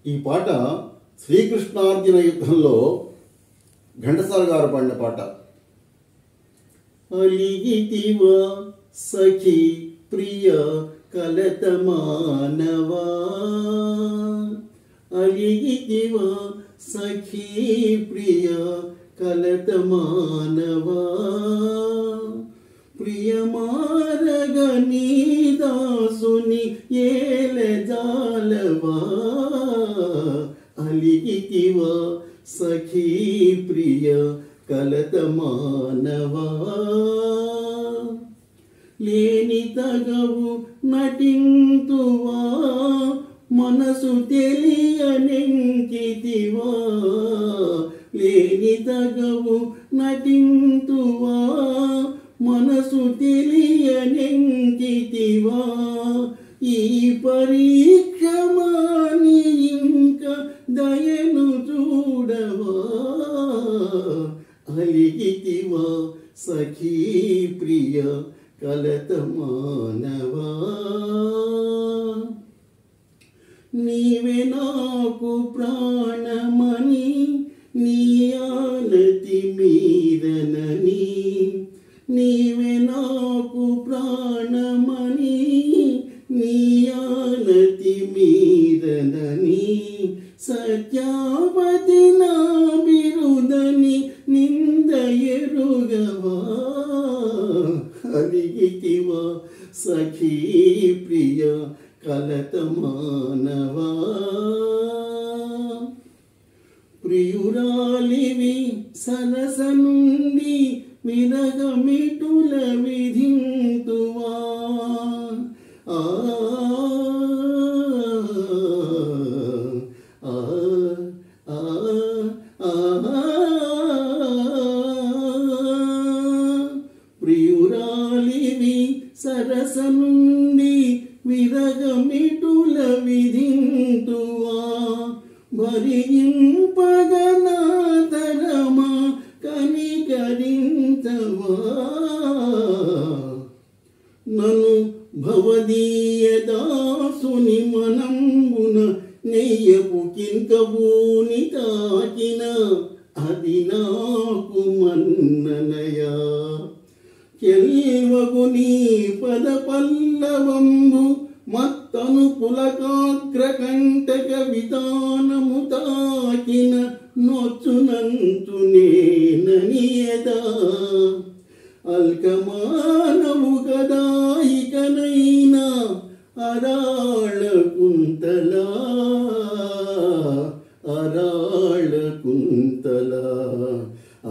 ఈ పాట శ్రీకృష్ణార్జున యుద్ధంలో ఘంటసాల గారు పాడిన పాట. అలిగితివా సఖి ప్రియ కలత మానవా, అలిగితివా సఖి ప్రియ కలత మానవా, ప్రియమారగ నీ దాసుని ఏలజాలవా, అలిగితివా సఖీ ప్రియ కలత మానవా, లేని తగవు నటింతువా మనసు తెలియనెంకితివా, లేని తగవు నటింతువా మనసు తెలియనెంకితివా, ఈ పరీక్షమాని ఇంక దయను చూడవా, అలిగితివా సఖీ ప్రియ కలత మానవా, నీవే నాకు ప్రాణమని నీ ఆనతి మీరనని, నీవే నాకు ప్రాణమని నీ ఆనతి మీరనని, సత్యావతి నా బిరుదని నింద ఎరుగవా, అలిగితివా సఖీ ప్రియ కలత మానవా, ప్రియురాలివి సరస నుండి విరగమిటుల విధింతువా, ఆ ప్రియురాలివి సరస నుండి విరగమిటుల విధింతువా, భరింపగనాతరమా కనికరించవా, నన్ను భవదీయ దాసుని మనంబున నెయ్యపు కింకబూని తాకిన అది నాకు మన్ననయా, కెల్వగు నీ పద పల్లవంబు మత్తను పులకాగ్ర కంటక వితానము తాకిన నొచ్చునంచు నేననియదా, అల్కమానవు గదాయికనైనా అరాళ కుంతలా, అరాళ కుంతలా, ఆ